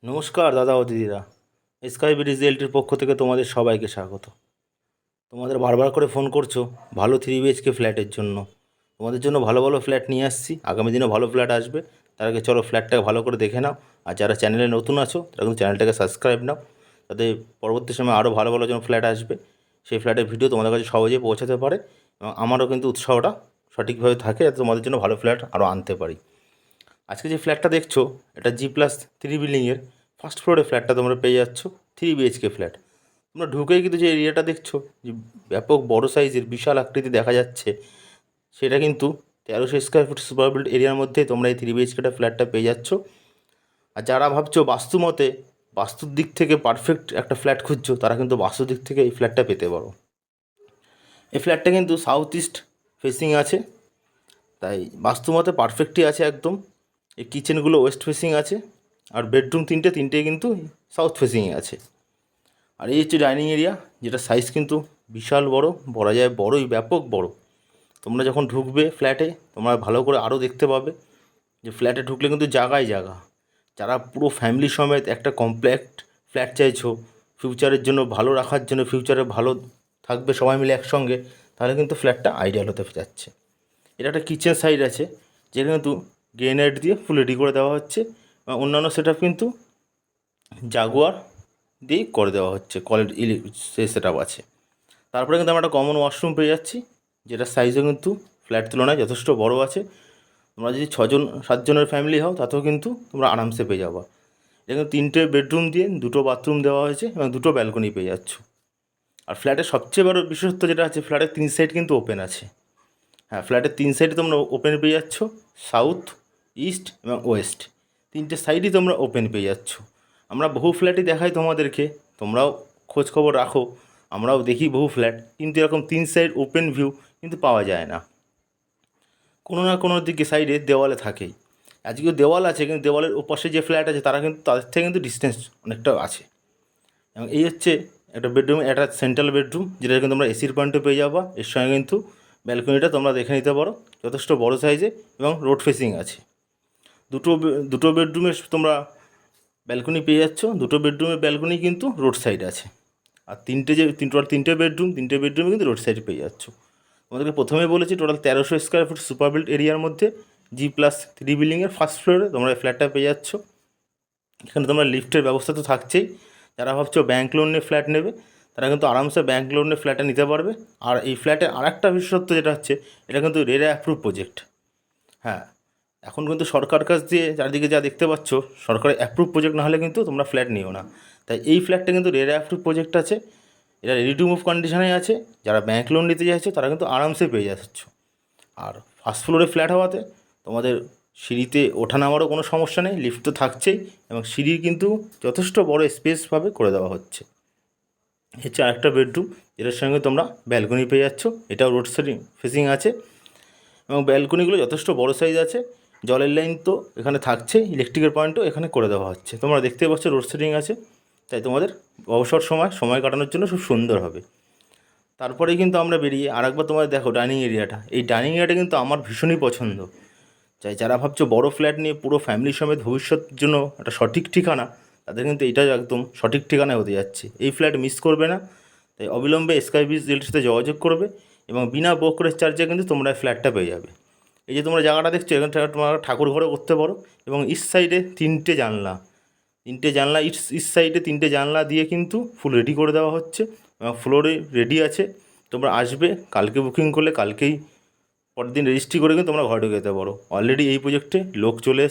নমস্কার দাদা ও দিদিরা, স্কাই ব্রিজ রিয়েলটির পক্ষ থেকে তোমাদের সবাইকে স্বাগত। তোমাদের বারবার করে ফোন করছো ভালো 3 BHK ফ্ল্যাটের জন্য। তোমাদের জন্য ভালো ভালো ফ্ল্যাট নিয়ে আসছি, আগামী দিনে ভালো ফ্ল্যাট আসবে। তার আগে চলো ফ্ল্যাটটাকে ভালো করে দেখে নাও। আর যারা চ্যানেলে নতুন আছো তারা কিন্তু চ্যানেলটাকে সাবস্ক্রাইব নাও, যাতে পরবর্তী সময় আরও ভালো ভালো যেন ফ্ল্যাট আসবে, সেই ফ্ল্যাটের ভিডিও তোমাদের কাছে সহজেই পৌঁছাতে পারে এবং আমারও কিন্তু উৎসাহটা সঠিকভাবে থাকে, যাতে তোমাদের জন্য ভালো ফ্ল্যাট আরও আনতে পারি। আজকে যে ফ্ল্যাটটা দেখছো এটা G+3 বিল্ডিংয়ের ফার্স্ট ফ্লোরে ফ্ল্যাটটা তোমরা পেয়ে যাচ্ছ, 3 BHK ফ্ল্যাট। তোমরা ঢুকেই কিন্তু যে এরিয়াটা দেখছো, যে ব্যাপক বড় সাইজের বিশাল আকৃতি দেখা যাচ্ছে, সেটা কিন্তু 1300 স্কোয়ার ফুট সুপার বিল্ড এরিয়ার মধ্যে তোমরা এই 3 BHKটা ফ্ল্যাটটা পেয়ে যাচ্ছ। আর যারা ভাবছো বাস্তুর দিক থেকে পারফেক্ট একটা ফ্ল্যাট খুঁজছো, তারা কিন্তু বাস্তুর দিক থেকে এই ফ্ল্যাটটা পেতে পারো। এই ফ্ল্যাটটা কিন্তু সাউথ ইস্ট ফেসিং আছে, তাই বাস্তুমতে পারফেক্টই আছে একদম। এই কিচেনগুলো ওয়েস্ট ফেসিং আছে, আর বেডরুম তিনটেই কিন্তু সাউথ ফেসিংয়ে আছে। আর এই হচ্ছে ডাইনিং এরিয়া, যেটা সাইজ কিন্তু বিশাল বড়, বলা যায় বড়ই, ব্যাপক বড়। তোমরা যখন ঢুকবে ফ্ল্যাটে, তোমরা ভালো করে আরও দেখতে পাবে যে ফ্ল্যাটে ঢুকলে কিন্তু জায়গায় জায়গা। যারা পুরো ফ্যামিলি সমেত একটা কমপ্ল্যাক্ট ফ্ল্যাট চাইছো, ফিউচারের জন্য ভালো রাখার জন্য, ফিউচারে ভালো থাকবে সবাই মিলে একসঙ্গে, তাহলে কিন্তু ফ্ল্যাটটা আইডিয়াল হতে যাচ্ছে। এটা একটা কিচেন সাইড আছে, যেটা কিন্তু গ্রেনাইট দিয়ে ফুল রেডি করে দেওয়া হচ্ছে। অন্যান্য সেট আপ কিন্তু জাগুয়ার দিয়েই করে দেওয়া হচ্ছে, কোয়ালিটি সেই সেট আপ আছে। তারপরে কিন্তু আমরা একটা কমন ওয়াশরুম পেয়ে যাচ্ছি, যেটার সাইজও কিন্তু ফ্ল্যাট তুলনায় যথেষ্ট বড় আছে। তোমরা যদি 6-7 জনের ফ্যামিলি হও, তাতেও কিন্তু তোমরা আরামসে পেয়ে যাবা। এটা কিন্তু 3টে বেডরুম দিয়ে 2টো বাথরুম দেওয়া হয়েছে এবং 2টো ব্যালকনি পেয়ে যাচ্ছ। আর ফ্ল্যাটের সবচেয়ে বড় বিশেষত্ব যেটা আছে, ফ্ল্যাটের 3 সাইড কিন্তু ওপেন আছে। হ্যাঁ, ফ্ল্যাটের 3 সাইডে তোমরা ওপেন পেয়ে যাচ্ছ, সাউথ, ইস্ট এবং ওয়েস্ট, 3টে সাইডই তোমরা ওপেন পেয়ে যাচ্ছ। আমরা বহু ফ্ল্যাটই দেখাই তোমাদেরকে, তোমরাও খোঁজ খবর রাখো, আমরাও দেখি বহু ফ্ল্যাট, কিন্তু এরকম 3 সাইড ওপেন ভিউ কিন্তু পাওয়া যায় না। কোনো না কোনো দিকে সাইডে দেওয়ালে থাকেই। আজকেও দেওয়াল আছে, কিন্তু দেওয়ালের ওপাশে যে ফ্ল্যাট আছে তারা কিন্তু তাদের থেকে কিন্তু ডিস্টেন্স অনেকটা আছে। এবং এই হচ্ছে একটা বেডরুম, একটা সেন্ট্রাল বেডরুম, যেটা কিন্তু তোমরা এসির পয়েন্টে পেয়ে যাবা। এর সঙ্গে কিন্তু ব্যালকনিটা তোমরা দেখে নিতে পারো, যথেষ্ট বড় সাইজে এবং রোড ফেসিং আছে। দুটো বেডরুমের তোমরা ব্যালকনি পেয়ে যাচ্ছ, 2টো বেডরুমের ব্যালকনি কিন্তু রোড সাইড আছে। আর তিনটে বেডরুমে কিন্তু রোড সাইডে পেয়ে যাচ্ছ। তোমাদেরকে প্রথমে বলেছি total 1300 square foot super build এরিয়ার মধ্যে G+3 বিল্ডিংয়ের ফার্স্ট ফ্লোরে তোমরা এই ফ্ল্যাটটা পেয়ে যাচ্ছ। এখানে তোমরা লিফটের ব্যবস্থা তো থাকছেই। যারা ভাবছো ব্যাঙ্ক লোন নিয়ে ফ্ল্যাট নেবে, তারা কিন্তু আরামসে ব্যাঙ্ক লোন নিয়ে ফ্ল্যাটটা নিতে পারবে। আর এই ফ্ল্যাটের আরেকটা বিশেষত্ব যেটা হচ্ছে, এটা কিন্তু রেরা অ্যাপ্রুভ প্রজেক্ট। হ্যাঁ, এখন কিন্তু সরকার কাছ দিয়ে চারিদিকে যা দেখতে পাচ্ছ, সরকারের অ্যাপ্রুভ প্রজেক্ট না হলে কিন্তু তোমরা ফ্ল্যাট নিও না। তাই এই ফ্ল্যাটটা কিন্তু রেরা অ্যাপ্রুভ প্রজেক্ট আছে, এটা রেডি টু মুভ কন্ডিশনে আছে। যারা ব্যাঙ্ক লোন নিতে চাইছো তারা কিন্তু আরামসে পেয়ে যাচ্ছ। আর ফার্স্ট ফ্লোরে ফ্ল্যাট হওয়াতে তোমাদের সিঁড়িতে ওঠা নামারও কোনো সমস্যা নেই, লিফট তো থাকছেই, এবং সিঁড়ি কিন্তু যথেষ্ট বড় স্পেসভাবে করে দেওয়া হচ্ছে। হচ্ছে আরেকটা বেডরুম, যেটার সঙ্গে তোমরা ব্যালকনি পেয়ে যাচ্ছ, এটাও রোড সাইড ফেসিং আছে এবং ব্যালকনিগুলো যথেষ্ট বড় সাইজ আছে। জলের লাইন তো এখানে থাকছে, ইলেকট্রিকের পয়েন্টও এখানে করে দেওয়া হচ্ছে। তোমরা দেখতে পাচ্ছ রোড সাইডিং আছে, তাই তোমাদের অবসর সময় কাটানোর জন্য খুব সুন্দর হবে। তারপরেই কিন্তু আমরা বেরিয়ে আরেকবার তোমাদের দেখো ডাইনিং এরিয়াটা। এই ডাইনিং এরিয়াটা কিন্তু আমার ভীষণই পছন্দ। যারা ভাবছো বড় ফ্ল্যাট নিয়ে পুরো ফ্যামিলি সমেত ভবিষ্যতের জন্য একটা সঠিক ঠিকানা, তাদের কিন্তু এইটা একদম সঠিক ঠিকানায় হতে যাচ্ছে। এই ফ্ল্যাট মিস করবে না। তাই অবিলম্বে স্কাই ব্রিজ রিয়েলটির সাথে যোগাযোগ করবে এবং বিনা ব্রোকারেজ চার্জে কিন্তু তোমরা এই ফ্ল্যাটটা পেয়ে যাবে। এই যে তোমরা জায়গাটা দেখছো, এখানে তোমরা ঠাকুর ঘরে করতে পারো। এবং ইস্ট সাইডে 3টে জানলা ইস্ট সাইডে 3টে জানলা দিয়ে কিন্তু ফুল রেডি করে দেওয়া হচ্ছে এবং ফ্লোরে রেডি আছে। তোমরা আসবে, কালকে বুকিং করলে কালকেই পরের দিন রেজিস্ট্রি করে কিন্তু তোমরা ঘরে ঢুকে যেতে পারো। অলরেডি এই প্রজেক্টে লোক চলে